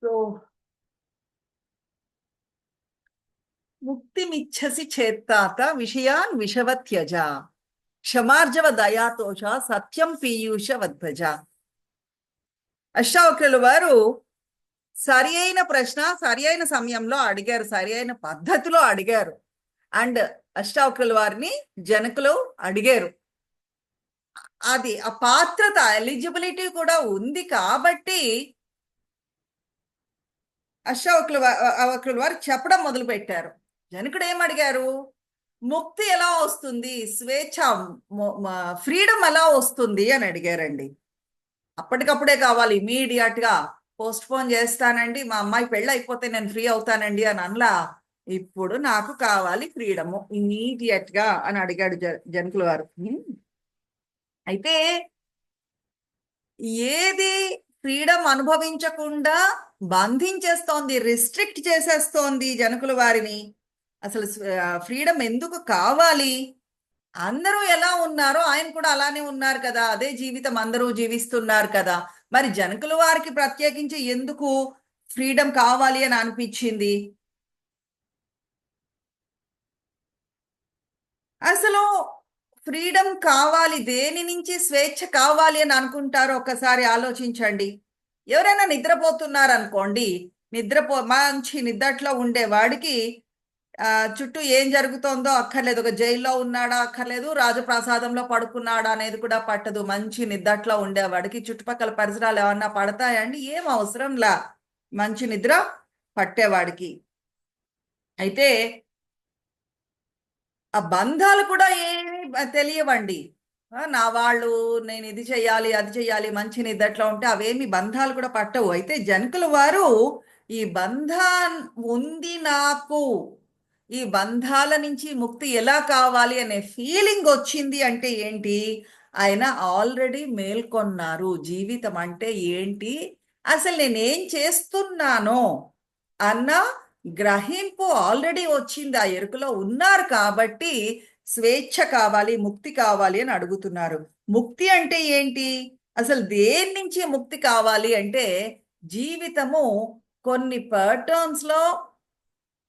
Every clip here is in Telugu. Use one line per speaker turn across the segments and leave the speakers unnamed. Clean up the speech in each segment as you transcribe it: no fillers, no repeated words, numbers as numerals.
సో ముక్తిమిచ్చసి చేత్తాత విషయాన్ విషవత్యజ క్షమార్జవ దయాతోష సత్యం పీయూష వద్భజ. అష్టావక్రుల వారు సరి అయిన ప్రశ్న సరి అయిన సమయంలో అడిగారు, సరి అయిన పద్ధతిలో అడిగారు. అండ్ అష్టావక్రుల వారిని జనకులు అడిగారు. అది ఆ పాత్రత ఎలిజిబిలిటీ కూడా ఉంది కాబట్టి అష్టావక్రుల వారు చెప్పడం మొదలు పెట్టారు. జనకుడు ఏమడిగారు? ముక్తి ఎలా వస్తుంది, స్వేచ్ఛ, ఫ్రీడమ్ ఎలా వస్తుంది అని అడిగారండి. అప్పటికప్పుడే కావాలి, ఇమీడియట్ గా పోస్ట్ పోన్ చేస్తానండి, మా అమ్మాయి పెళ్ళి అయిపోతే నేను ఫ్రీ అవుతానండి అని అనలా. ఇప్పుడు నాకు కావాలి ఫ్రీడము ఇమీడియట్ గా అని అడిగాడు జనకుల వారు. అయితే ఏది ఫ్రీడమ్ అనుభవించకుండా బంధించేస్తోంది, రిస్ట్రిక్ట్ చేసేస్తోంది జనకుల వారిని. అసలు ఫ్రీడమ్ ఎందుకు కావాలి? అందరూ ఎలా ఉన్నారో ఆయన కూడా అలానే ఉన్నారు కదా, అదే జీవితం అందరూ జీవిస్తున్నారు కదా. మరి జనకుల వారికి ప్రత్యేకించి ఎందుకు ఫ్రీడమ్ కావాలి అని అనిపించింది? అసలు ఫ్రీడమ్ కావాలి, దేని నుంచి స్వేచ్ఛ కావాలి అని అనుకుంటారో ఒకసారి ఆలోచించండి. ఎవరైనా నిద్రపోతున్నారు అనుకోండి, మంచి నిద్దట్లో ఉండేవాడికి చుట్టూ ఏం జరుగుతోందో అక్కర్లేదు, ఒక జైల్లో ఉన్నాడా అక్కర్లేదు, రాజప్రసాదంలో పడుకున్నాడా అనేది కూడా పట్టదు. మంచి నిద్దట్లో ఉండేవాడికి చుట్టుపక్కల పరిసరాలు ఏమన్నా పడతాయండి? ఏం అవసరంలా మంచి నిద్ర పట్టేవాడికి. అయితే ఆ బంధాలు కూడా ఏమి తెలియవండి. నా వాళ్ళు, నేను ఇది చెయ్యాలి అది చెయ్యాలి, మంచి నిద్దట్లో ఉంటే అవేమి బంధాలు కూడా పట్టవు. అయితే జనకుల వారు ఈ బంధం ఉంది నాకు, ఈ బంధాల నుంచి ముక్తి ఎలా కావాలి అనే ఫీలింగ్ వచ్చింది అంటే ఏంటి? ఆయన ఆల్రెడీ మేల్కొన్నారు. జీవితం అంటే ఏంటి, అసలు నేనేం చేస్తున్నానో అన్న గ్రహింపు ఆల్రెడీ వచ్చింది, ఆ ఎరుకలో ఉన్నారు. కాబట్టి స్వేచ్ఛ కావాలి, ముక్తి కావాలి అని అడుగుతున్నారు. ముక్తి అంటే ఏంటి? అసలు దేని నుంచి ముక్తి కావాలి అంటే, జీవితము కొన్ని ప్యాటర్న్స్ లో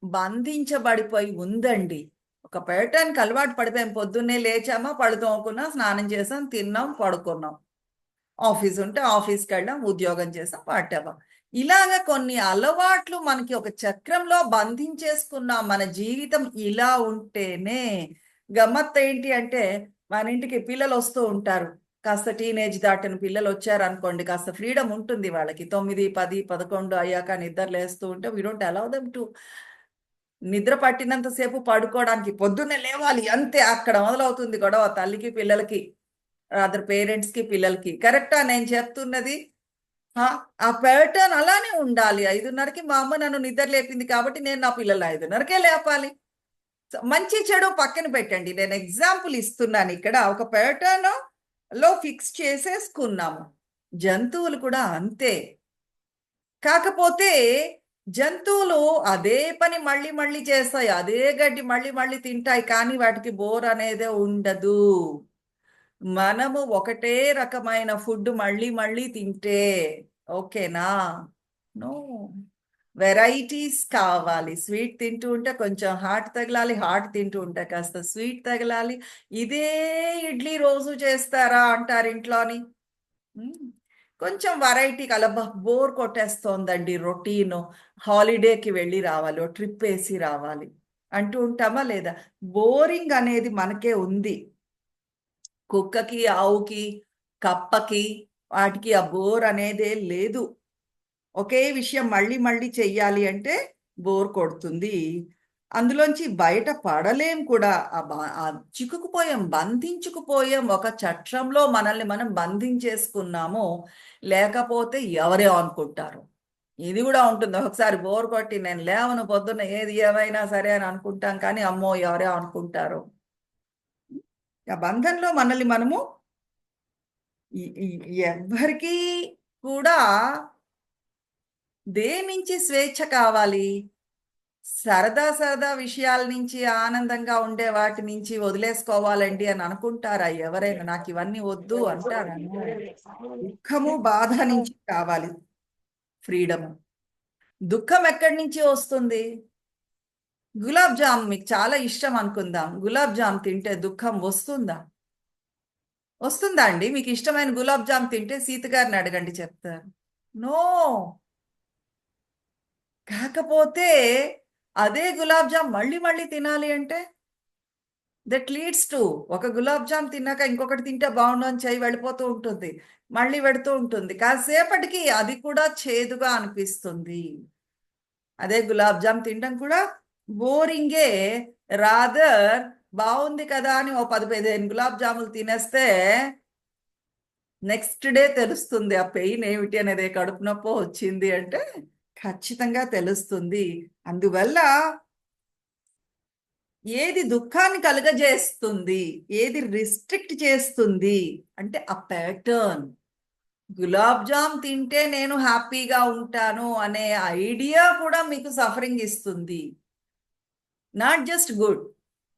బంధించబడిపోయి ఉందండి. ఒక ప్యాటర్న్కి అలవాటు పడిపోయాం. పొద్దున్నే లేచామా, పడుతోకున్నాం, స్నానం చేసాం, తిన్నాం, పడుకున్నాం, ఆఫీస్ ఉంటే ఆఫీస్కి వెళ్ళాం, ఉద్యోగం చేసాం, పట్టామా. ఇలాగ కొన్ని అలవాట్లు మనకి ఒక చక్రంలో బంధించేసుకున్నాం. మన జీవితం ఇలా ఉంటేనే. గమ్మత్ ఏంటి అంటే, మన ఇంటికి పిల్లలు వస్తూ ఉంటారు. కాస్త టీనేజ్ దాటిన పిల్లలు వచ్చారు అనుకోండి, కాస్త ఫ్రీడమ్ ఉంటుంది వాళ్ళకి. 9, 10, 11 అయ్యాక నిద్ర లేస్తూ ఉంటే we don't allow them to నిద్ర పట్టినంతసేపు పడుకోవడానికి. పొద్దున్నే లేవాలి అంతే, అక్కడ మొదలవుతుంది గొడవ తల్లికి పిల్లలకి, అదర్ పేరెంట్స్ కి పిల్లలకి. కరెక్టా నేను చెప్తున్నది? ఆ ప్యాటర్న్ అలానే ఉండాలి. 5:30కి మా అమ్మ నన్ను నిద్ర లేపింది కాబట్టి నేను నా పిల్లలు 5:30కే లేపాలి. మంచి చెడు పక్కన పెట్టండి, నేను ఎగ్జాంపుల్ ఇస్తున్నాను ఇక్కడ. ఒక ప్యాటర్న్ లో ఫిక్స్ చేసేసుకున్నాము. జంతువులు కూడా అంతే. కాకపోతే జంతువులు అదే పని మళ్ళీ మళ్ళీ చేస్తాయి, అదే గడ్డి మళ్ళీ మళ్ళీ తింటాయి, కానీ వాటికి బోర్ అనేదే ఉండదు. మనము ఒకటే రకమైన ఫుడ్ మళ్ళీ మళ్ళీ తింటే ఓకేనా? నో, వెరైటీస్ కావాలి. స్వీట్ తింటూ ఉంటే కొంచెం హాట్ తగలాలి, హాట్ తింటూ ఉంటే కాస్త స్వీట్ తగలాలి. ఇదే ఇడ్లీ రోజు చేస్తారా అంటారు ఇంట్లోని. కొంచెం వెరైటీ కలబ, బోర్ కొట్టేస్తోందండి రొటీన్, హాలిడేకి వెళ్ళి రావాలి, ఓ ట్రిప్ వేసి రావాలి అంటూ ఉంటామా లేదా? బోరింగ్ అనేది మనకే ఉంది. కుక్కకి, ఆవుకి, కప్పకి, వాటికి ఆ బోర్ అనేదే లేదు. ఒకే విషయం మళ్ళీ మళ్ళీ చెయ్యాలి అంటే బోర్ కొడుతుంది. అందులోంచి బయట పడలేం కూడా. ఆ చిక్కుకుపోయాం, బంధించుకుపోయాం, ఒక చట్రంలో మనల్ని మనం బంధించేసుకున్నాము. లేకపోతే ఎవరే అనుకుంటారు, ఇది కూడా ఉంటుంది. ఒకసారి బోర్ కొట్టి నేను లేవను, పొద్దున్న ఏది ఏమైనా సరే అని అనుకుంటాం, కానీ అమ్మో ఎవరే అనుకుంటారు. ఆ బంధంలో మనల్ని మనము ఎవ్వరికీ కూడా దేని నుంచి స్వేచ్ఛ కావాలి? సరదా సరదా విషయాల నుంచి, ఆనందంగా ఉండే వాటి నుంచి వదిలేసుకోవాలండి అని అనుకుంటారా ఎవరైనా? నాకు ఇవన్నీ వద్దు అంటారా? దుఃఖము, బాధ నుంచి కావాలి ఫ్రీడము. దుఃఖం ఎక్కడి నుంచి వస్తుంది? గులాబ్ జామ్ మీకు చాలా ఇష్టం అనుకుందాం. గులాబ్ జామ్ తింటే దుఃఖం వస్తుందా? వస్తుందా అండి? మీకు ఇష్టమైన గులాబ్ జామ్ తింటే సీత గారిని అడగండి, చెప్తారు. నో. కాకపోతే అదే గులాబ్ జామ్ మళ్ళీ మళ్ళీ తినాలి అంటే దట్ లీడ్స్ టు, ఒక గులాబ్ జామ్ తిన్నాక ఇంకొకటి తింటే బాగుండు అని చెయ్యి వెళ్ళిపోతూ ఉంటుంది, మళ్ళీ పెడుతూ ఉంటుంది. కాసేపటికి అది కూడా చేదుగా అనిపిస్తుంది. అదే గులాబ్ జామ్ తినడం కూడా బోరింగే. రాదర్ బాగుంది కదా అని ఓ 10-15 గులాబ్ జాములు తినేస్తే నెక్స్ట్ డే తెలుస్తుంది ఆ పెయిన్ ఏమిటి అనేది. కడుపు నొప్పి వచ్చింది అంటే ఖచ్చితంగా తెలుస్తుంది. అందువల్ల ఏది దుఃఖాన్ని కలుగజేస్తుంది, ఏది రిస్ట్రిక్ట్ చేస్తుంది అంటే ఆ ప్యాటర్న్. గులాబ్ జామ్ తింటే నేను హ్యాపీగా ఉంటాను అనే ఐడియా కూడా మీకు సఫరింగ్ ఇస్తుంది. Not just good,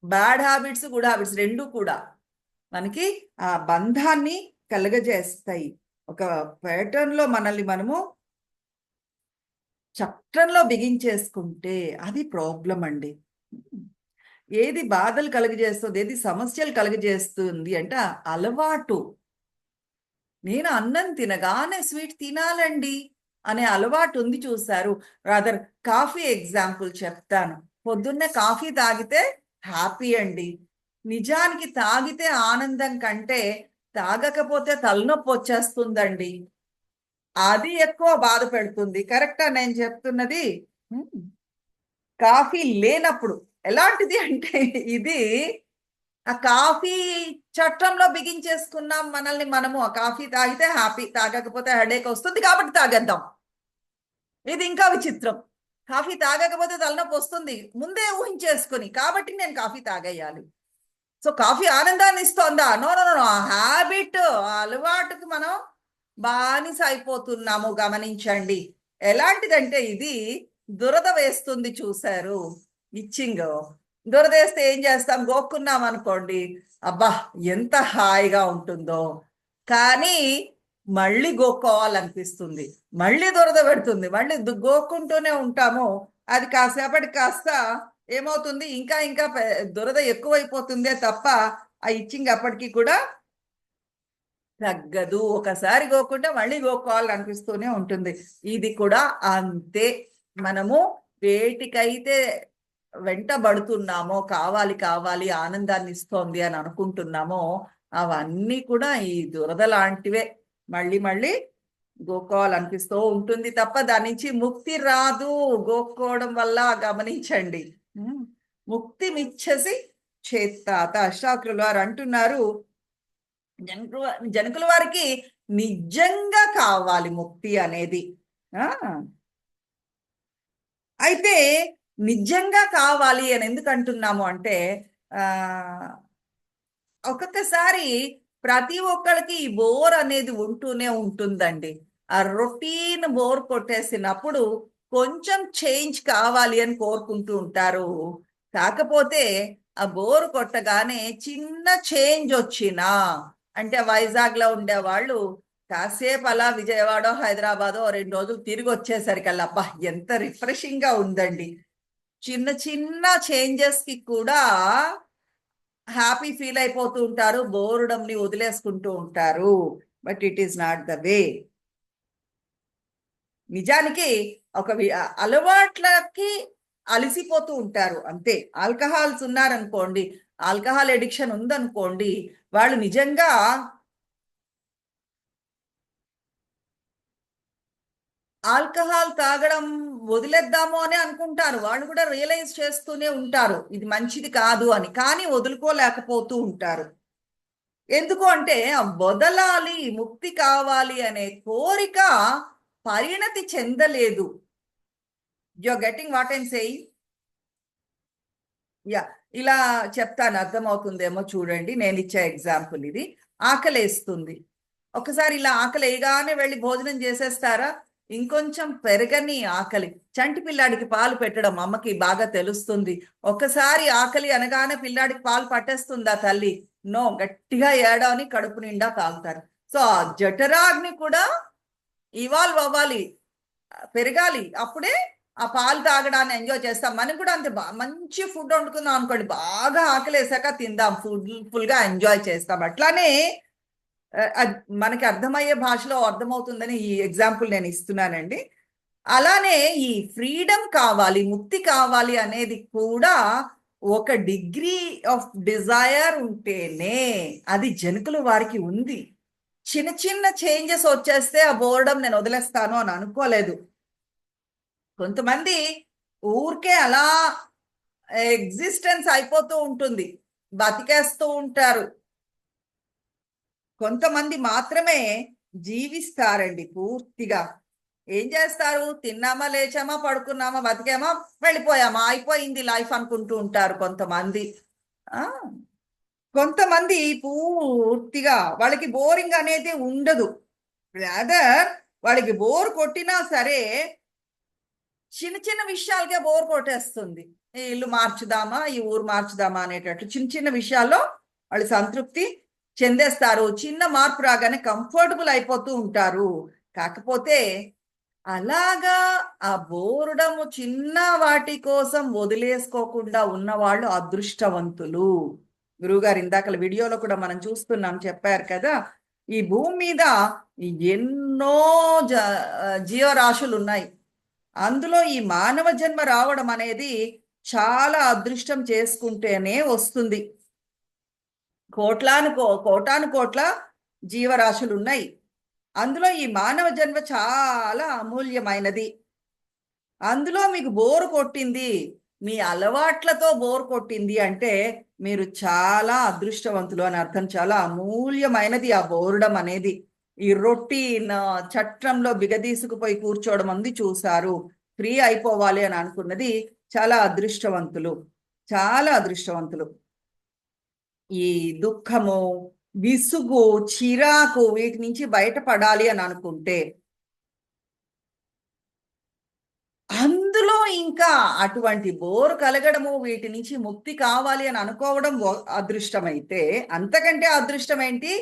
bad habits, good habits రెండు కూడా మనకి ఆ బంధాన్ని కలుగజేస్తాయి. ఒక ప్యాటర్న్లో మనల్ని మనము చట్రంలో బిగించేసుకుంటే అది ప్రాబ్లం అండి. ఏది బాధలు కలుగజేస్తుంది, ఏది సమస్యలు కలుగజేస్తుంది అంటే అలవాటు. నేను అన్నం తినగానే స్వీట్ తినాలండి అనే అలవాటు ఉంది, చూశారు. రాదర్ కాఫీ ఎగ్జాంపుల్ చెప్తాను. పొద్దున్నే కాఫీ తాగితే హ్యాపీ అండి. నిజానికి తాగితే ఆనందం కంటే తాగకపోతే తలనొప్పి వచ్చేస్తుందండి. అది ఎక్కువ బాధ పెడుతుంది. కరెక్టా నేను చెప్తున్నది? కాఫీ లేనప్పుడు ఎలాంటిది అంటే ఇది ఆ కాఫీ చట్టంలో బిగించేసుకున్నాం మనల్ని మనము. ఆ కాఫీ తాగితే హ్యాపీ, తాగకపోతే హెడేక్ వస్తుంది కాబట్టి తాగేద్దాం. ఇది ఇంకా విచిత్రం. కాఫీ తాగకపోతే తలనొప్పి వస్తుంది ముందే ఊహించేసుకుని, కాబట్టి నేను కాఫీ తాగేయాలి. సో కాఫీ ఆనందాన్ని ఇస్తోందా? No no no. హ్యాబిట్, అలవాటుకి మనం బానిస అయిపోతున్నాము. గమనించండి. ఎలాంటిదంటే ఇది దురద వేస్తుంది, చూశారు. ఇచ్చింగ్ దురద వేస్తే ఏం చేస్తాం? గోక్కున్నాం అనుకోండి, అబ్బా ఎంత హాయిగా ఉంటుందో. కానీ మళ్ళీ గోక్కోవాలనిపిస్తుంది, మళ్ళీ దురద పెడుతుంది, మళ్ళీ గోక్కుంటూనే ఉంటాము. అది కాసేపటి కాస్త ఏమవుతుంది, ఇంకా ఇంకా దురద ఎక్కువైపోతుందే తప్ప ఆ ఇచ్చింగ్ అప్పటికి కూడా తగ్గదు. ఒకసారి గోక్కుంటే మళ్ళీ గోక్కోవాలనిపిస్తూనే ఉంటుంది. ఇది కూడా అంతే. మనము వేటికైతే వెంటబడుతున్నామో, కావాలి కావాలి ఆనందాన్ని ఇస్తోంది అని అనుకుంటున్నామో అవన్నీ కూడా ఈ దురద లాంటివే. మళ్ళీ మళ్ళీ గోక్కోవాలనిపిస్తూ ఉంటుంది తప్ప దాని నుంచి ముక్తి రాదు గోక్కోవడం వల్ల. గమనించండి. ముక్తి మిచ్చేసి చేత్తాత అష్టాకులు వారు అంటున్నారు, జనకుల వారికి నిజంగా కావాలి ముక్తి అనేది. అయితే నిజంగా కావాలి అని ఎందుకు అంటున్నాము అంటే ఒక్కొక్కసారి ప్రతి ఒక్కరికి ఈ బోర్ అనేది ఉంటూనే ఉంటుందండి. ఆ రొటీన్ బోర్ కొట్టేసినప్పుడు కొంచెం చేంజ్ కావాలి అని కోరుకుంటూ ఉంటారు. కాకపోతే ఆ బోర్ కొట్టగానే చిన్న చేంజ్ వచ్చినా, అంటే వైజాగ్లో ఉండేవాళ్ళు కాసేపు అలా విజయవాడ హైదరాబాదో 2 రోజులు తిరిగి వచ్చేసరికల్లా అబ్బా ఎంత రిఫ్రెషింగ్గా ఉందండి. చిన్న చిన్న చేంజెస్కి కూడా హ్యాపీ ఫీల్ అయిపోతూ ఉంటారు, బోర్డంని వదిలేసుకుంటూ ఉంటారు. But it is not the way. నిజానికి ఒక అలవాట్లకి అలసిపోతూ ఉంటారు అంతే. ఆల్కహాల్స్ ఉన్నారనుకోండి, ఆల్కహాల్ ఎడిక్షన్ ఉందనుకోండి, వాళ్ళు నిజంగా ఆల్కహాల్ తాగడం వదిలేద్దాము అని అనుకుంటారు. వాళ్ళు కూడా రియలైజ్ చేస్తూనే ఉంటారు ఇది మంచిది కాదు అని, కానీ వదులుకోలేకపోతూ ఉంటారు. ఎందుకు అంటే వదలాలి, ముక్తి కావాలి అనే కోరిక పరిణతి చెందలేదు. You are getting what I'm saying? Yeah, ఇలా చెప్తాను, అర్థమవుతుందేమో చూడండి. నేను ఇచ్చే ఎగ్జాంపుల్ ఇది. ఆకలేస్తుంది. ఒకసారి ఇలా ఆకలి వేయగానే వెళ్ళి భోజనం చేసేస్తారా? ఇంకొంచెం పెరగని ఆకలి. చంటి పిల్లాడికి పాలు పెట్టడం అమ్మకి బాగా తెలుస్తుంది. ఒక్కసారి ఆకలి అనగానే పిల్లాడికి పాలు పట్టేస్తుందా తల్లి? నో, గట్టిగా ఏడవని కడుపు నిండా తాగుతారు. సో ఆ జఠరాగ్ని కూడా ఇవాల్వ్ అవ్వాలి, పెరగాలి. అప్పుడే ఆ పాలు తాగడాన్ని ఎంజాయ్ చేస్తాం. మనకు కూడా అంతే, మంచి ఫుడ్ వండుకుందాం అనుకోండి, బాగా ఆకలేసాక తిందాం, ఫుల్గా ఎంజాయ్ చేస్తాం. అట్లానే మనకి అర్థమయ్యే భాషలో అర్థమవుతుందని ఈ ఎగ్జాంపుల్ నేను ఇస్తున్నానండి. అలానే ఈ ఫ్రీడమ్ కావాలి, ముక్తి కావాలి అనేది కూడా ఒక డిగ్రీ ఆఫ్ డిజైర్ ఉంటేనే అది జనకులు వారికి ఉంది. చిన్న చిన్న చేంజెస్ వచ్చేస్తే ఆ బోర్డం నేను వదిలేస్తాను అని అనుకోలేదు. కొంతమంది ఊరికే అలా ఎగ్జిస్టెన్స్ అయిపోతూ ఉంటుంది, బతికేస్తూ ఉంటారు. కొంతమంది మాత్రమే జీవిస్తారండి పూర్తిగా. ఏం చేస్తారు? తిన్నామా, లేచామా, పడుకున్నామా, బతికామా, వెళ్ళిపోయామా, అయిపోయింది లైఫ్ అనుకుంటూ ఉంటారు కొంతమంది. ఆ కొంతమంది పూర్తిగా వాళ్ళకి బోరింగ్ అనేది ఉండదు. రాదర్ వాళ్ళకి బోర్ కొట్టినా సరే చిన్న చిన్న విషయాలకే బోర్ కొట్టేస్తుంది. ఈ ఇల్లు మార్చుదామా, ఈ ఊరు మార్చుదామా అనేటట్లు చిన్న చిన్న విషయాల్లో వాళ్ళు సంతృప్తి చెందేస్తారు. చిన్న మార్పు రాగానే కంఫర్టబుల్ అయిపోతూ ఉంటారు. కాకపోతే అలాగా ఆ బోర్డము చిన్న వాటి కోసం వదిలేసుకోకుండా ఉన్నవాళ్ళు అదృష్టవంతులు. గురువుగారు ఇందాకల వీడియోలో కూడా మనం చూస్తున్నాం, చెప్పారు కదా, ఈ భూమి మీద ఎన్నో జీవరాశులు ఉన్నాయి. అందులో ఈ మానవ జన్మ రావడం అనేది చాలా అదృష్టం చేసుకుంటేనే వస్తుంది. కోటాను కోట్ల జీవరాశులు ఉన్నాయి. అందులో ఈ మానవ జన్మ చాలా అమూల్యమైనది. అందులో మీకు బోరు కొట్టింది, మీ అలవాట్లతో బోరు కొట్టింది అంటే మీరు చాలా అదృష్టవంతులు అని అర్థం. చాలా అమూల్యమైనది ఆ బోర్డం అనేది. ఈ రొటీన్ చట్రంలో బిగదీసుకుపోయి కూర్చోవడం అంది చూశారు. ఫ్రీ అయిపోవాలి అని అనుకున్నది చాలా అదృష్టవంతులు, చాలా అదృష్టవంతులు. ఈ దుఃఖము, విసుగు, చిరాకు వీటి నుంచి బయటపడాలి అని అనుకుంటే, అందులో ఇంకా అటువంటి బోరు కలగడము, వీటి నుంచి ముక్తి కావాలి అని అనుకోవడం అదృష్టమైతే, అంతకంటే అదృష్టం ఏంటి?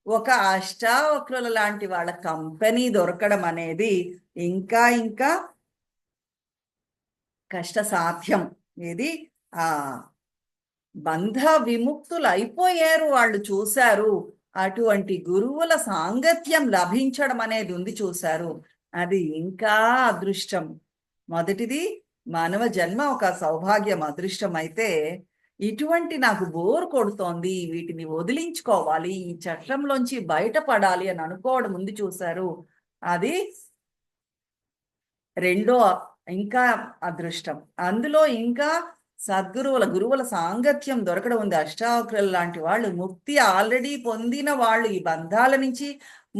ఒక అష్టావక్రుల లాంటి వాళ్ళ కంపెనీ దొరకడం అనేది ఇంకా ఇంకా కష్ట సాధ్యం. ఏది ఆ బంధ విముక్తులు అయిపోయారు వాళ్ళు, చూశారు. అటువంటి గురువుల సాంగత్యం లభించడం అనేది ఉంది చూశారు, అది ఇంకా అదృష్టం. మొదటిది మానవ జన్మ ఒక సౌభాగ్యం, అదృష్టం అయితే, ఇటువంటి నాకు బోర్ కొడుతోంది, వీటిని వదిలించుకోవాలి, ఈ చట్రంలోంచి బయటపడాలి అని అనుకోవడం ఉంది చూశారు, అది రెండో ఇంకా అదృష్టం. అందులో ఇంకా గురువుల సాంగత్యం దొరకడం ఉంది. అష్టావక్రులు లాంటి వాళ్ళు, ముక్తి ఆల్రెడీ పొందిన వాళ్ళు, ఈ బంధాల నుంచి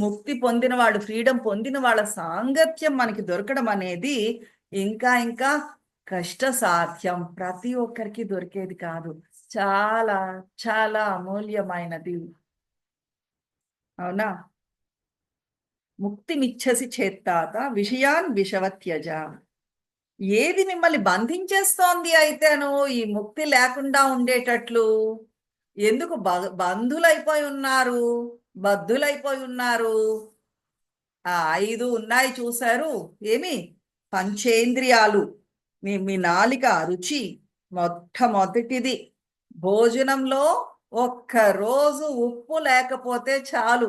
ముక్తి పొందిన వాళ్ళు, ఫ్రీడమ్ పొందిన వాళ్ళ సాంగత్యం మనకి దొరకడం అనేది ఇంకా ఇంకా కష్ట సాధ్యం. ప్రతి ఒక్కరికి దొరికేది కాదు, చాలా చాలా అమూల్యమైనది. అవునా? ముక్తి మిచ్చసి చేత్తాత విషయాన్ విషవత్యజ. ఏది మిమ్మల్ని బంధించేస్తోంది అయితేను ఈ ముక్తి లేకుండా ఉండేటట్లు? ఎందుకు బంధులైపోయి ఉన్నారు, బద్ధులైపోయి ఉన్నారు? ఆ 5 ఉన్నాయి చూశారు, ఏమి? పంచేంద్రియాలు, మీ నాలిక రుచి మొట్టమొదటిది. భోజనంలో ఒక్కరోజు ఉప్పు లేకపోతే చాలు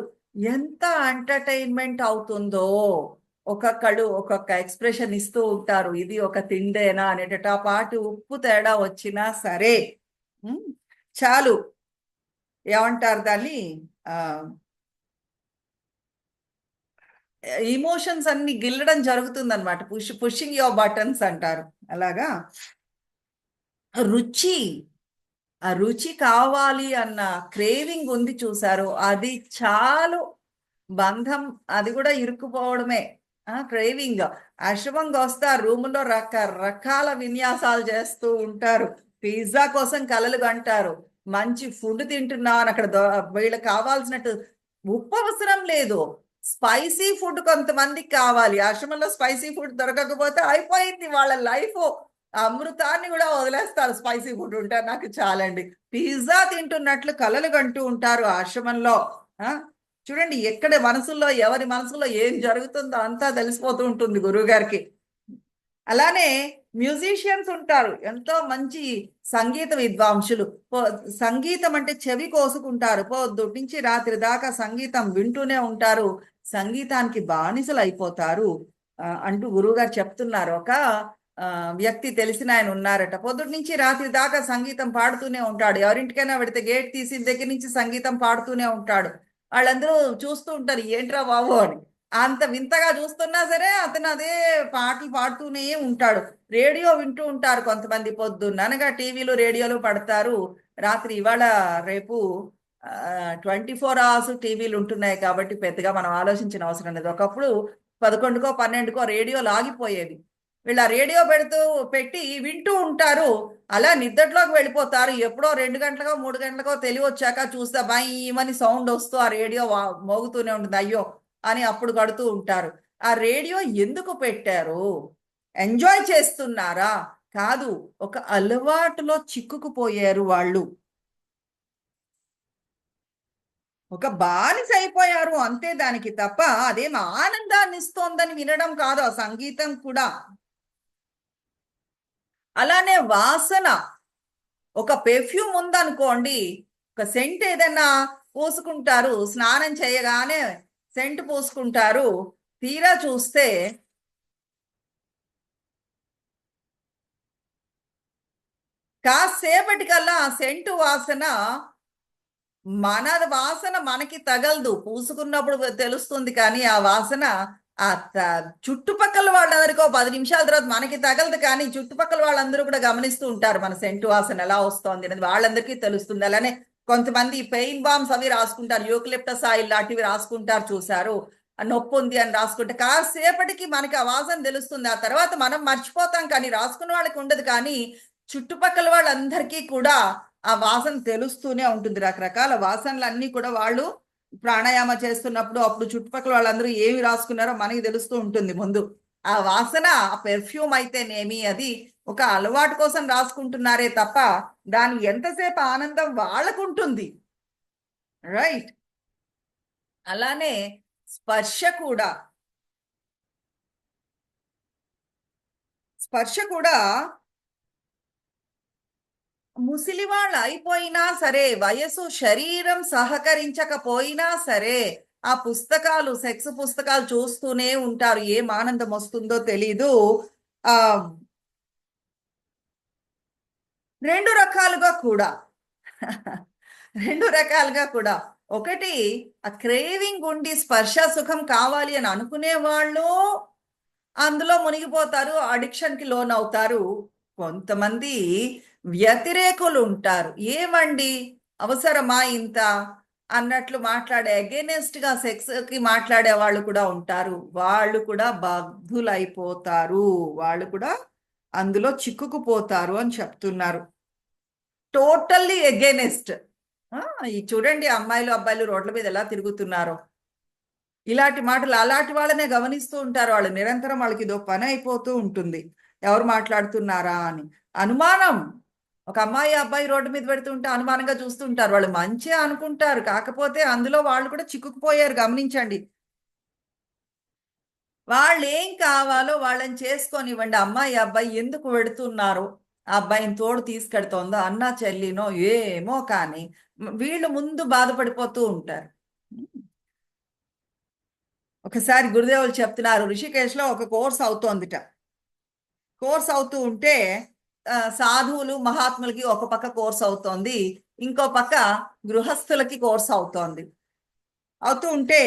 ఎంత ఎంటర్టైన్మెంట్ అవుతుందో. ఒక్కొక్క ఎక్స్ప్రెషన్ ఇస్తూ ఉంటారు, ఇది ఒక తిండేనా అనేటట్టు. ఆ పాటు ఉప్పు తేడా వచ్చినా సరే చాలు. ఏమంటారు దాన్ని? ఆ ఇమోషన్స్ అన్ని గిల్లడం జరుగుతుంది అనమాట. పుషింగ్ యువర్ బటన్స్ అంటారు. అలాగా రుచి, ఆ రుచి కావాలి అన్న క్రేవింగ్ ఉంది చూసారు, అది చాలు. బంధం అది కూడా ఇరుక్కుపోవడమే. క్రేవింగ్. ఆశ్రమంగా వస్తారు, రూములో రకరకాల విన్యాసాలు చేస్తూ ఉంటారు, పిజ్జా కోసం కలలు కంటారు, మంచి ఫుడ్ తింటున్నా అని అక్కడ వీళ్ళకి కావాల్సినట్టు ఉప్పు అవసరం లేదు, స్పైసీ ఫుడ్ కొంతమందికి కావాలి. ఆశ్రమంలో స్పైసీ ఫుడ్ దొరకకపోతే అయిపోయింది వాళ్ళ లైఫ్. అమృతాన్ని కూడా వదిలేస్తారు స్పైసీ ఫుడ్ ఉంటే. నాకు చాలండి, పిజ్జా తింటున్నట్లు కలలు కంటూ ఉంటారు ఆశ్రమంలో. చూడండి, ఎక్కడ మనసుల్లో ఎవరి మనసులో ఏం జరుగుతుందో అంతా తెలిసిపోతూ ఉంటుంది గురువు గారికి. అలానే మ్యూజిషియన్స్ ఉంటారు, ఎంతో మంచి సంగీత విద్వాంసులు. సంగీతం అంటే చెవి కోసుకుంటారు, పొద్దుటి నుంచి రాత్రి దాకా సంగీతం వింటూనే ఉంటారు, సంగీతానికి బానిసలు అయిపోతారు అంటూ గురువుగారు చెప్తున్నారు. ఒక వ్యక్తి తెలిసిన ఆయన ఉన్నారట, పొద్దుటి నుంచి రాత్రి దాకా సంగీతం పాడుతూనే ఉంటాడు, ఎవరింటికైనా పెడితే గేట్ తీసిన దగ్గర నుంచి సంగీతం పాడుతూనే ఉంటాడు. వాళ్ళందరూ చూస్తూ ఉంటారు, ఏంట్రా బాబు అని. అంత వింతగా చూస్తున్నా సరే అతను అదే పాటలు పాడుతూనే ఉంటాడు. రేడియో వింటూ ఉంటారు కొంతమంది, పొద్దున్న అనగా టీవీలు రేడియోలు పడతారు. రాత్రి ఇవాళ రేపు 24 hours టీవీలు ఉంటున్నాయి కాబట్టి పెద్దగా మనం ఆలోచించిన అవసరం లేదు. ఒకప్పుడు 11కో 12కో రేడియోలు ఆగిపోయేవి. వీళ్ళ రేడియో పెట్టి వింటూ ఉంటారు, అలా నిద్రలోకి వెళ్ళిపోతారు. ఎప్పుడో 2 గంటలకో 3 గంటలకో తెలివి వచ్చాక చూస్తే భయమని సౌండ్ వస్తూ ఆ రేడియో మోగుతూనే ఉంటుంది. అయ్యో అని అప్పుడు కడుతూ ఉంటారు. ఆ రేడియో ఎందుకు పెట్టారు? ఎంజాయ్ చేస్తున్నారా? కాదు, ఒక అలవాటులో చిక్కుకుపోయారు వాళ్ళు, ఒక బానిస అయిపోయారు అంతే. దానికి తప్ప అదేం ఆనందాన్ని ఇస్తోందని వినడం కాదు ఆ సంగీతం కూడా. అలానే వాసన, ఒక పెర్ఫ్యూమ్ ఉందనుకోండి, ఒక సెంట్ ఏదైనా పూసుకుంటారు, స్నానం చేయగానే సెంట్ పూసుకుంటారు, తీరా చూస్తే కాసేపటికల్లా ఆ సెంటు వాసన, మన వాసన మనకి తగలదు, పూసుకున్నప్పుడు తెలుస్తుంది కానీ ఆ వాసన ఆ చుట్టుపక్కల వాళ్ళందరికీ 10 నిమిషాల తర్వాత మనకి తగలదు, కానీ చుట్టుపక్కల వాళ్ళందరూ కూడా గమనిస్తూ ఉంటారు మన సెంటు వాసన ఎలా వస్తోంది అనేది, వాళ్ళందరికీ తెలుస్తుంది. అలానే కొంతమంది పెయిన్ బామ్స్ అవి రాసుకుంటారు, యూకలిప్టస్ ఆయిల్ లాంటివి రాసుకుంటారు, చూసారు, నొప్పి ఉంది అని రాసుకుంటే కాసేపటికి మనకి ఆ వాసన తెలుస్తుంది. ఆ తర్వాత మనం మర్చిపోతాం, కానీ రాసుకున్న వాళ్ళకి ఉండదు, కానీ చుట్టుపక్కల వాళ్ళందరికీ కూడా ఆ వాసన తెలుస్తూనే ఉంటుంది. రకరకాల వాసనలు అన్నీ కూడా వాళ్ళు ప్రాణాయామ చేస్తున్నప్పుడు అప్పుడు చుట్టుపక్కల వాళ్ళందరూ ఏమి రాసుకున్నారో మనకి తెలుస్తూ ఉంటుంది ముందు. ఆ వాసన, ఆ పెర్ఫ్యూమ్ అయితేనేమి, అది ఒక అలవాటు కోసం రాసుకుంటున్నారే తప్ప దాని ఎంతసేపు ఆనందం వాళ్ళకు ఉంటుంది. రైట్. అలానే స్పర్శ కూడా, స్పర్శ కూడా ముసిలి వాళ్ళు అయిపోయినా సరే, వయసు శరీరం సహకరించకపోయినా సరే, ఆ పుస్తకాలు, సెక్స్ పుస్తకాలు చూస్తూనే ఉంటారు, ఏం ఆనందం వస్తుందో తెలీదు. ఆ రెండు రకాలుగా కూడా రెండు రకాలుగా కూడా. ఒకటి, ఆ క్రేవింగ్ ఉండి స్పర్శ సుఖం కావాలి అని అనుకునే వాళ్ళు అందులో మునిగిపోతారు, అడిక్షన్కి లోన్ అవుతారు. కొంతమంది వ్యతిరేకులు ఉంటారు, ఏమండి అవసరమా ఇంత అన్నట్లు మాట్లాడే, అగేనెస్ట్ గా సెక్స్ కి మాట్లాడే వాళ్ళు కూడా ఉంటారు. వాళ్ళు కూడా బద్ధులైపోతారు, వాళ్ళు కూడా అందులో చిక్కుకుపోతారు అని చెప్తున్నారు. Totally against. ఈ చూడండి అమ్మాయిలు అబ్బాయిలు రోడ్ల మీద ఎలా తిరుగుతున్నారో, ఇలాంటి మాటలు అలాంటి వాళ్ళనే గమనిస్తూ ఉంటారు. వాళ్ళు నిరంతరం వాళ్ళకి ఇదో పని అయిపోతూ ఉంటుంది, ఎవరు మాట్లాడుతున్నారా అని అనుమానం. ఒక అమ్మాయి అబ్బాయి రోడ్డు మీద పెడుతుంటే అనుమానంగా చూస్తుంటారు, వాళ్ళు మంచి అనుకుంటారు, కాకపోతే అందులో వాళ్ళు కూడా చిక్కుకుపోయారు, గమనించండి. వాళ్ళు ఏం కావాలో వాళ్ళని చేసుకొనివ్వండి. అమ్మాయి అబ్బాయి ఎందుకు పెడుతున్నారు, ఆ అబ్బాయిని తోడు తీసుకెడుతోందో అన్న చెల్లినో ఏమో, కానీ వీళ్ళు ముందు బాధపడిపోతూ ఉంటారు. ఒకసారి గురుదేవులు చెప్తున్నారు, ఋషికేశ్లో ఒక కోర్స్ అవుతోందిట. కోర్స్ అవుతూ ఉంటే సాధువులు మహాత్ములకి ఒక పక్క కోర్స్ అవుతోంది, ఇంకో పక్క గృహస్థులకి కోర్స్ అవుతోంది. అవుతూ ఉంటే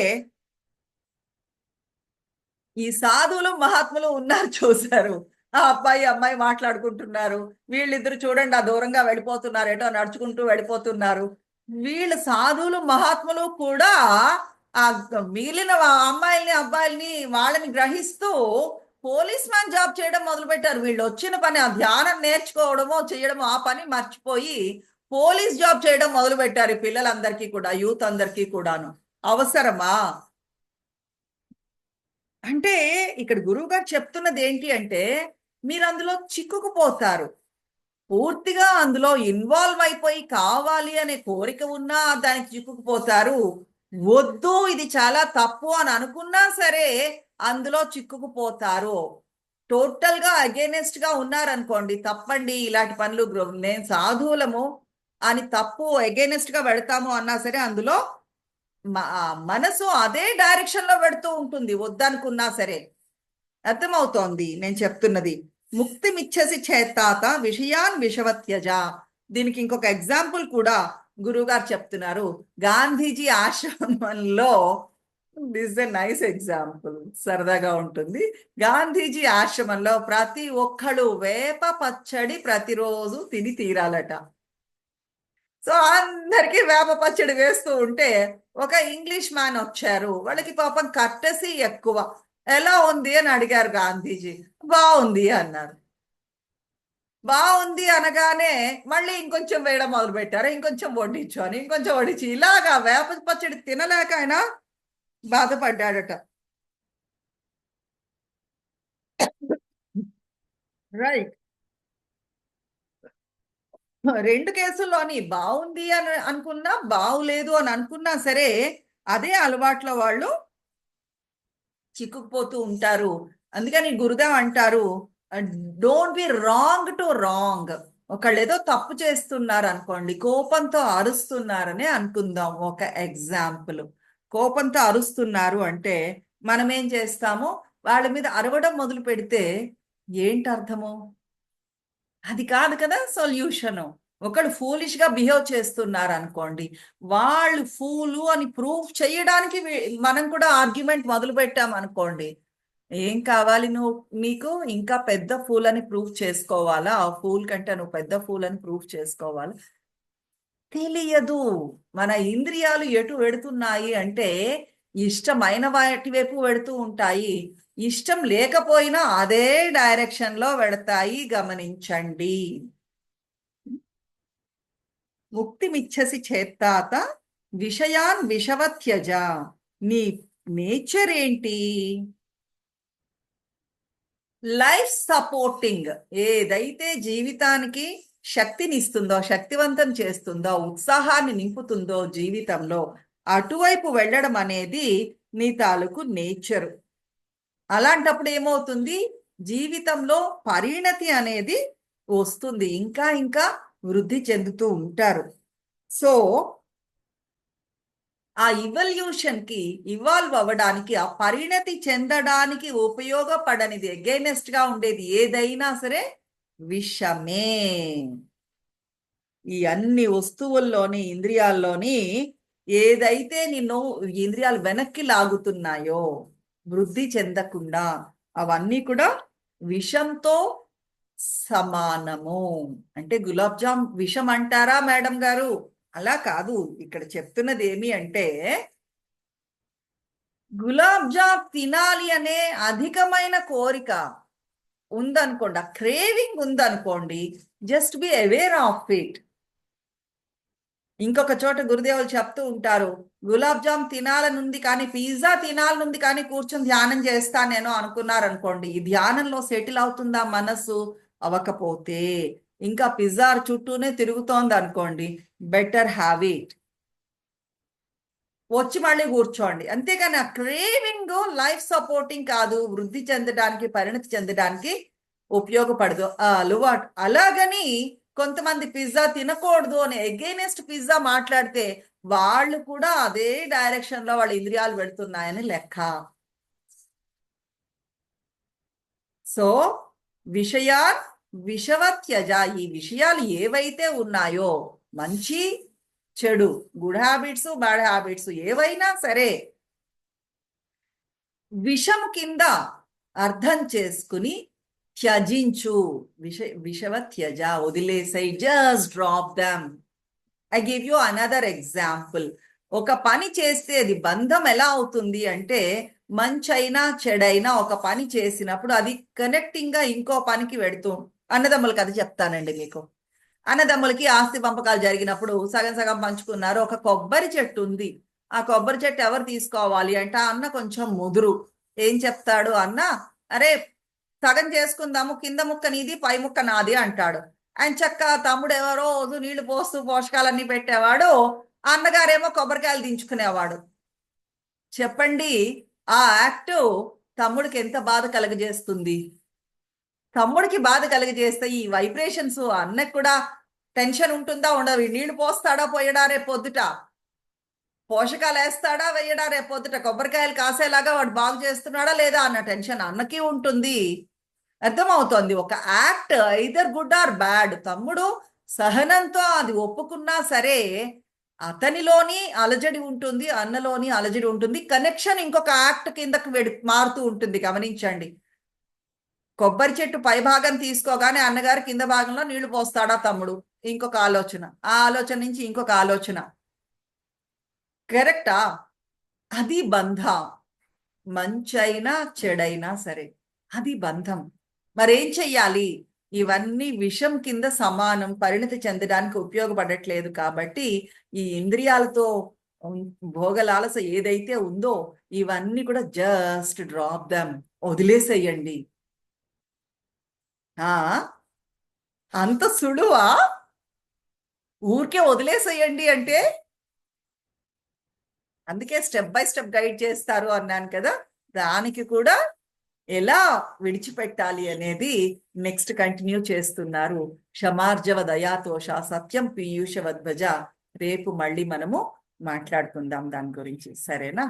ఈ సాధువులు మహాత్ములు ఉన్నారు, చూశారు, ఆ అబ్బాయి అమ్మాయి మాట్లాడుకుంటున్నారు, వీళ్ళిద్దరు చూడండి ఆ దూరంగా వెళ్ళిపోతున్నారు, ఏటో నడుచుకుంటూ వెళ్ళిపోతున్నారు. వీళ్ళు సాధువులు మహాత్ములు కూడా ఆ మిగిలిన అమ్మాయిల్ని అబ్బాయిల్ని వాళ్ళని గ్రహిస్తూ పోలీస్ మ్యాన్ జాబ్ చేయడం మొదలుపెట్టారు. వీళ్ళు వచ్చిన పని ఆ ధ్యానం నేర్చుకోవడమో చేయడమో ఆ పని మర్చిపోయి పోలీస్ జాబ్ చేయడం మొదలు పెట్టారు, ఈ పిల్లలందరికీ కూడా, యూత్ అందరికీ కూడాను. అవసరమా? అంటే ఇక్కడ గురువు గారు చెప్తున్నది ఏంటి అంటే, మీరు అందులో చిక్కుకుపోతారు, పూర్తిగా అందులో ఇన్వాల్వ్ అయిపోయి కావాలి అనే కోరిక ఉన్నా దానికి చిక్కుకుపోతారు. వద్దు ఇది చాలా తప్పు అని అనుకున్నా సరే అందులో చిక్కుకుపోతారు. టోటల్ గా అగేనెస్ట్ గా ఉన్నారనుకోండి, తప్పండి ఇలాంటి పనులు, నేను సాధువులము అని తప్పు అగేనెస్ట్ గా పెడతాము అన్నా సరే అందులో మనసు అదే డైరెక్షన్ లో పెడుతూ ఉంటుంది వద్దనుకున్నా సరే. అర్థమవుతోంది నేను చెప్తున్నది. ముక్తి మిచ్చసి చేతాత విషయాన్ విషవత్యజ. దీనికి ఇంకొక ఎగ్జాంపుల్ కూడా గురువుగారు చెప్తున్నారు. గాంధీజీ ఆశ్రమంలో, దిస్ ఎ నైస్ ఎగ్జాంపుల్, సరదాగా ఉంటుంది. గాంధీజీ ఆశ్రమంలో ప్రతి ఒక్కడు వేప పచ్చడి ప్రతిరోజు తిని తీరాలట. సో అందరికీ వేప పచ్చడి వేస్తూ ఉంటే ఒక ఇంగ్లీష్ మ్యాన్ వచ్చారు. వాళ్ళకి పాపం కర్టసీ ఎక్కువ. ఎలా ఉంది అని అడిగారు గాంధీజీ. బాగుంది అన్నారు. బాగుంది అనగానే మళ్ళీ ఇంకొంచెం వేయడం మొదలు పెట్టారు. ఇంకొంచెం వడ్డించు అని, ఇంకొంచెం వడ్డించి, ఇలాగా వేప పచ్చడి తినలేక ఆయన బాధపడ్డాడట. రైట్. రెండు కేసుల్లోని బాగుంది అని అనుకున్నా, బాగులేదు అని అనుకున్నా సరే అదే అలవాట్లో వాళ్ళు చిక్కుకుపోతూ ఉంటారు. అందుకని గురుదేవ్ అంటారు, don't be wrong to wrong. ఒకళ్ళు ఏదో తప్పు చేస్తున్నారు అనుకోండి, కోపంతో అరుస్తున్నారని అనుకుందాం. ఒక ఎగ్జాంపుల్, కోపంతో అరుస్తున్నారు అంటే మనం ఏం చేస్తాము, వాళ్ళ మీద అరవడం మొదలు పెడితే ఏంటి అర్థము? అది కాదు కదా సొల్యూషను. ఒకళ్ళు ఫూలిష్ గా బిహేవ్ చేస్తున్నారు అనుకోండి, వాళ్ళు ఫూలు అని ప్రూవ్ చేయడానికి మనం కూడా ఆర్గ్యుమెంట్ మొదలు పెట్టాం అనుకోండి, ఏం కావాలి నువ్వు, నీకు ఇంకా పెద్ద ఫూల్ అని ప్రూవ్ చేసుకోవాలా? ఆ ఫూల్ కంటే నువ్వు పెద్ద ఫూల్ అని ప్రూవ్ చేసుకోవాలా? తెలియదు. మన ఇంద్రియాలు ఎటు వెడుతున్నాయి అంటే ఇష్టమైన వాటి వైపు వెడుతూ ఉంటాయి. ఇష్టం లేకపోయినా అదే డైరెక్షన్ లో వెడతాయి, గమనించండి. ముక్తి మిచ్చసి చేత్తాత విషయాన్ విషవత్యజ. నీ నేచర్ ఏంటి? Life supporting. ఏదైతే జీవితానికి శక్తినిస్తుందో, శక్తివంతం చేస్తుందో, ఉత్సాహాన్ని నింపుతుందో జీవితంలో, అటువైపు వెళ్ళడం అనేది నీ తాలూకు నేచరు. అలాంటప్పుడు ఏమవుతుంది, జీవితంలో పరిణతి అనేది వస్తుంది, ఇంకా ఇంకా వృద్ధి చెందుతూ ఉంటారు. సో ఆ ఇవల్యూషన్ కి, ఇవాల్వ్ అవ్వడానికి, ఆ పరిణతి చెందడానికి ఉపయోగపడనిది, అగైనెస్ట్ గా ఉండేది ఏదైనా సరే విషమే. ఈ అన్ని వస్తువుల్లోని, ఇంద్రియాల్లోని ఏదైతే నిన్ను ఇంద్రియాలు వెనక్కి లాగుతున్నాయో వృద్ధి చెందకుండా, అవన్నీ కూడా విషంతో సమానము. అంటే గులాబ్ జామ్ విషం అంటారా మేడం గారు? అలా కాదు. ఇక్కడ చెప్తున్నది ఏమి అంటే, గులాబ్ జామ్ తినాలి అనే అధికమైన కోరిక ఉందనుకోండి, ఆ క్రేవింగ్ ఉందనుకోండి, just be aware of it. ఇంకొక చోట గురుదేవులు చెప్తూ ఉంటారు, గులాబ్ జామ్ తినాలనుంది కానీ, పిజ్జా తినాలనుంది కానీ కూర్చొని ధ్యానం చేస్తా నేను అనుకున్నారనుకోండి, ఈ ధ్యానంలో సెటిల్ అవుతుందా మనసు? అవ్వకపోతే, ఇంకా పిజ్జా చుట్టూనే తిరుగుతోంది అనుకోండి, బెటర్ హ్యావ్ ఇట్, వచ్చి మళ్ళీ కూర్చోండి. అంతేగాని ఆ క్రేవింగ్ లైఫ్ సపోర్టింగ్ కాదు, వృద్ధి చెందడానికి, పరిణతి చెందడానికి ఉపయోగపడదు ఆ అలవాటు. అలాగని కొంతమంది పిజ్జా తినకూడదు అని ఎగైనెస్ట్ పిజ్జా మాట్లాడితే వాళ్ళు కూడా అదే డైరెక్షన్ లో వాళ్ళ ఇంద్రియాలు పెడుతున్నాయని లెక్క. సో విషయా విషవత్యజ. ఈ విషయాలు ఏవైతే ఉన్నాయో, మంచి చెడు, గుడ్ హ్యాబిట్స్, బ్యాడ్ హ్యాబిట్స్ ఏవైనా సరే విషం కింద అర్థం చేసుకుని త్యజించు. విషవత్యజ, వదిలేసాయి, just drop them. I give you another example. ఒక పని చేస్తే అది బంధం ఎలా అవుతుంది అంటే, మంచైనా చెడైనా ఒక పని చేసినప్పుడు అది కనెక్టింగ్ గా ఇంకో పనికి వెడుతూ, అన్నదమ్ములకి అది చెప్తానండి మీకు. అన్నదమ్ములకి ఆస్తి పంపకాలు జరిగినప్పుడు సగం సగం పంచుకున్నారు. ఒక కొబ్బరి చెట్టు ఉంది. ఆ కొబ్బరి చెట్టు ఎవరు తీసుకోవాలి అంటే, ఆ అన్న కొంచెం ముదురు. ఏం చెప్తాడు అన్న, అరే సగం చేసుకుందాము, కింద ముక్క నీది పై ముక్క నాది అంటాడు. ఆయన చక్క తమ్ముడు ఎవరో రోజు నీళ్లు పోస్తూ పోషకాలన్నీ పెట్టేవాడు, అన్నగారేమో కొబ్బరికాయలు దించుకునేవాడు. చెప్పండి, ఆ యాక్ట్ తమ్ముడికి ఎంత బాధ కలగజేస్తుంది? తమ్ముడికి బాధ కలిగజేస్తే ఈ వైబ్రేషన్స్ అన్నకు కూడా టెన్షన్ ఉంటుందా ఉండదు, నీళ్లు పోస్తాడా పోయడా రేపు పొద్దుట, పోషకాలు వేస్తాడా వేయడా రేపు పొద్దుట, కొబ్బరికాయలు కాసేలాగా వాడు బాగు చేస్తున్నాడా లేదా అన్న టెన్షన్ అన్నకి ఉంటుంది. అర్థమవుతోంది. ఒక act either good or bad. తమ్ముడు సహనంతో అది ఒప్పుకున్నా సరే అతనిలోని అలజడి ఉంటుంది, అన్నలోని అలజడి ఉంటుంది. కనెక్షన్ ఇంకొక యాక్ట్ కిందకి మారుతూ ఉంటుంది. గమనించండి. కొబ్బరి చెట్టు పై భాగం తీసుకోగానే అన్నగారు కింద భాగంలో నీళ్లు పోస్తాడా తమ్ముడు, ఇంకొక ఆలోచన, ఆ ఆలోచన నుంచి ఇంకొక ఆలోచన. కరెక్టా? అది బంధం. మంచైనా చెడైనా సరే అది బంధం. మరేం చెయ్యాలి? ఇవన్నీ విషం కింద సమానం, పరిణతి చెందడానికి ఉపయోగపడట్లేదు. కాబట్టి ఈ ఇంద్రియాలతో భోగలాలస ఏదైతే ఉందో ఇవన్నీ కూడా జస్ట్ డ్రాప్ దమ్, వదిలేసేయండి. అంత సులువా? ఊరికే వదిలేసేయండి అంటే? అందుకే స్టెప్ బై స్టెప్ గైడ్ చేస్తారు అన్నాను కదా. దానికి కూడా ఎలా విడిచిపెట్టాలి అనేది నెక్స్ట్ కంటిన్యూ చేస్తున్నారు. క్షమార్జవ దయాతోష సత్యం పీయూష వద్భజ. రేపు మళ్ళీ మనము మాట్లాడుకుందాం దాని గురించి. సరేనా?